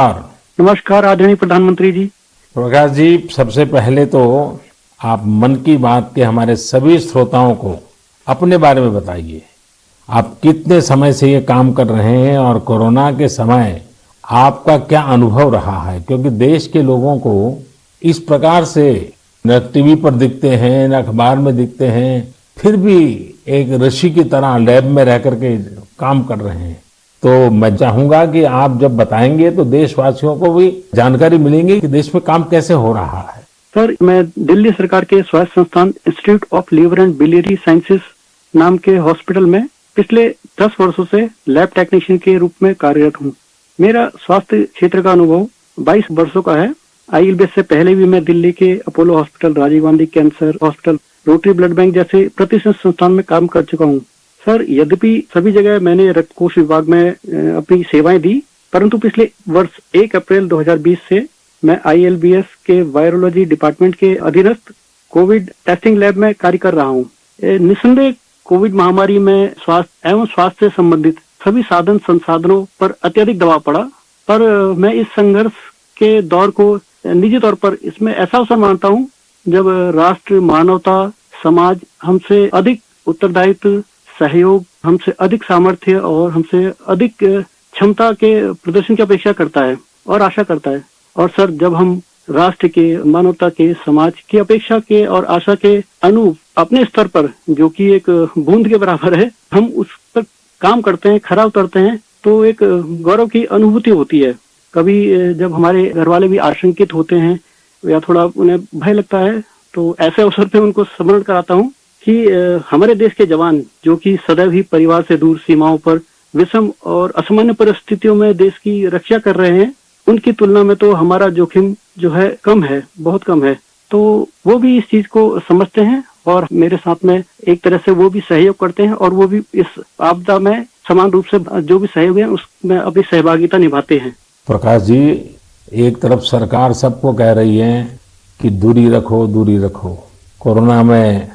और नमस्कार आदरणीय प्रधानमंत्री जी। प्रकाश जी, सबसे पहले तो आप मन की बात के हमारे सभी श्रोताओं को अपने बारे में बताइए। आप कितने समय से ये काम कर रहे हैं और कोरोना के समय आपका क्या अनुभव रहा है, क्योंकि देश के लोगों को इस प्रकार से न टीवी पर दिखते हैं न अखबार में दिखते हैं, फिर भी एक ऋषि की तरह लैब में रह करके काम कर रहे हैं। तो मैं चाहूंगा कि आप जब बताएंगे तो देशवासियों को भी जानकारी मिलेंगी कि देश में काम कैसे हो रहा है। सर, मैं दिल्ली सरकार के स्वास्थ्य संस्थान institute of liver and biliary sciences नाम के हॉस्पिटल में पिछले 10 वर्षों से लैब टेक्नीशियन के रूप में कार्यरत हूँ। मेरा स्वास्थ्य क्षेत्र का अनुभव 22 वर्षों का है। आईएलबीएस से पहले भी मैं दिल्ली के Apollo hospital, Rajiv Gandhi cancer hospital, Rotary blood bank जैसे प्रतिष्ठित संस्थान में काम कर चुका हूँ। सर, यद्यपि सभी जगह मैंने रक्त कोष विभाग में अपनी सेवाएं दी, परंतु पिछले वर्ष 1 अप्रैल 2020 से मैं आईएलबीएस के वायरोलॉजी डिपार्टमेंट के अधीनस्थ कोविड टेस्टिंग लैब में कार्य कर रहा हूँ। निस्संदेह कोविड महामारी में स्वास्थ्य एवं स्वास्थ्य से संबंधित सभी साधन संसाधनों पर अत्यधिक दबाव पड़ा, पर मैं इस संघर्ष के दौर को निजी तौर पर इसमें ऐसा अवसर मानता हूँ जब राष्ट्र, मानवता, समाज हमसे अधिक उत्तरदायित्व, सहयोग, हमसे अधिक सामर्थ्य और हमसे अधिक क्षमता के प्रदर्शन की अपेक्षा करता है और आशा करता है। और सर, जब हम राष्ट्र के, मानवता के, समाज की अपेक्षा के और आशा के अनुरूप अपने स्तर पर, जो कि एक बूंद के बराबर है, हम उस पर काम करते हैं, खरा उतरते हैं, तो एक गौरव की अनुभूति होती है। कभी जब हमारे घर वाले भी आशंकित होते हैं या थोड़ा उन्हें भय लगता है, तो ऐसे अवसर पे उनको स्मरण कराता हूँ कि हमारे देश के जवान, जो कि सदैव ही परिवार से दूर सीमाओं पर विषम और असामान्य परिस्थितियों में देश की रक्षा कर रहे हैं, उनकी तुलना में तो हमारा जोखिम जो है कम है, बहुत कम है। तो वो भी इस चीज को समझते हैं और मेरे साथ में एक तरह से वो भी सहयोग करते हैं और वो भी इस आपदा में समान रूप से जो भी सहयोग है उसमें अपनी सहभागिता निभाते हैं। प्रकाश जी, एक तरफ सरकार सबको कह रही है कि दूरी रखो, दूरी रखो, कोरोना में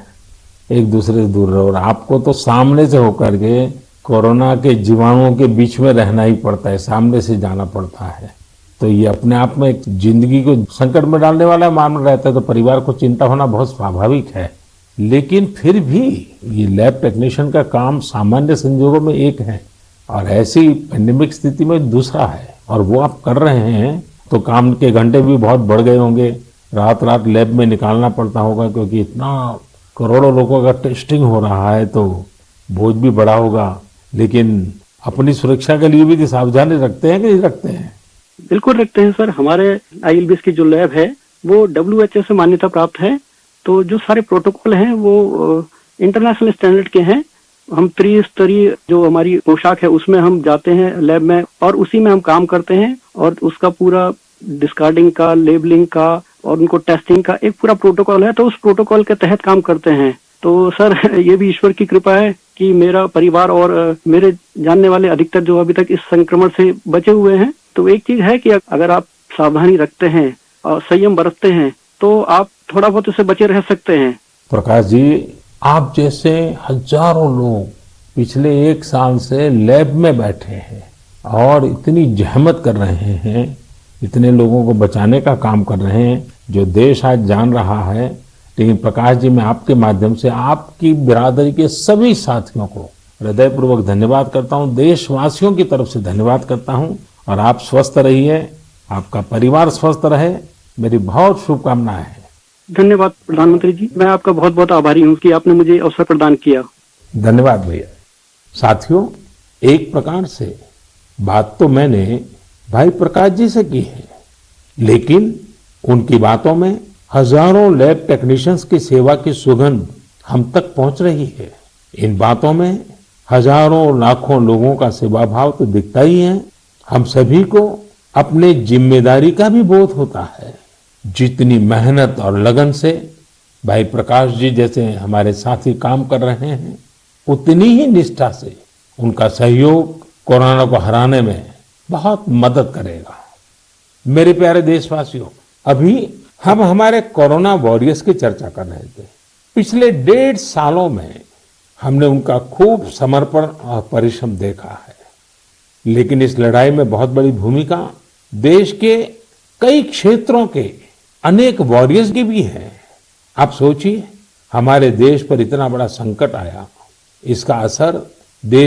एक दूसरे से दूर रहो, और आपको तो सामने से होकर के कोरोना के जीवाणुओं के बीच में रहना ही पड़ता है, सामने से जाना पड़ता है। तो ये अपने आप में एक जिंदगी को संकट में डालने वाला मामला रहता है, तो परिवार को चिंता होना बहुत स्वाभाविक है। लेकिन फिर भी ये लैब टेक्नीशियन का काम सामान्य संजोगों में एक है और ऐसी पैंडेमिक स्थिति में दूसरा है, और वो आप कर रहे हैं तो काम के घंटे भी बहुत बढ़ गए होंगे, रात रात लैब में निकालना पड़ता होगा, क्योंकि इतना करोड़ों लोगों का टेस्टिंग हो रहा है तो बोझ भी बड़ा होगा। लेकिन अपनी सुरक्षा के लिए भी सावधानी रखते हैं कि नहीं रखते हैं? बिल्कुल रखते हैं सर। हमारे आईएलबीएस की जो लैब है वो WHO से मान्यता प्राप्त है, तो जो सारे प्रोटोकॉल हैं वो इंटरनेशनल स्टैंडर्ड के हैं। हम त्रिस्तरीय जो हमारी पोशाक है उसमें हम जाते हैं लैब में और उसी में हम काम करते हैं, और उसका पूरा डिस्कार्डिंग का, लेबलिंग का और उनको टेस्टिंग का एक पूरा प्रोटोकॉल है, तो उस प्रोटोकॉल के तहत काम करते हैं। तो सर, ये भी ईश्वर की कृपा है कि मेरा परिवार और मेरे जानने वाले अधिकतर जो अभी तक इस संक्रमण से बचे हुए हैं। तो एक चीज है कि अगर आप सावधानी रखते हैं और संयम बरतते हैं तो आप थोड़ा बहुत इससे बचे रह सकते हैं। प्रकाश जी, आप जैसे हजारों लोग पिछले 1 साल से लैब में बैठे हैं और इतनी जहमत कर रहे हैं, इतने लोगों को बचाने का काम कर रहे हैं, जो देश आज जान रहा है। लेकिन प्रकाश जी, मैं आपके माध्यम से आपकी बिरादरी के सभी साथियों को हृदयपूर्वक धन्यवाद करता हूं, देशवासियों की तरफ से धन्यवाद करता हूं, और आप स्वस्थ रहिए, आपका परिवार स्वस्थ रहे, मेरी बहुत शुभकामनाएं हैं। धन्यवाद प्रधानमंत्री जी, मैं आपका बहुत बहुत आभारी हूँ कि आपने मुझे अवसर प्रदान किया। धन्यवाद भैया। साथियों, एक प्रकार से बात तो मैंने भाई प्रकाश जी से की है, लेकिन उनकी बातों में हजारों लैब टेक्नीशियंस की सेवा की सुगंध हम तक पहुंच रही है। इन बातों में हजारों लाखों लोगों का सेवा भाव तो दिखता ही है। हम सभी को अपने जिम्मेदारी का भी बोध होता है। जितनी मेहनत और लगन से भाई प्रकाश जी जैसे हमारे साथी काम कर रहे हैं, उतनी ही निष्ठा से उनका सहयोग कोरोना को हराने में बहुत मदद करेगा। मेरे प्यारे देशवासियों, अभी हम हमारे कोरोना वॉरियर्स की चर्चा कर रहे थे। पिछले 1.5 सालों में हमने उनका खूब समर्पण और परिश्रम देखा है, लेकिन इस लड़ाई में बहुत बड़ी भूमिका देश के कई क्षेत्रों के अनेक वॉरियर्स की भी है। आप सोचिए, हमारे देश पर इतना बड़ा संकट आया, इसका असर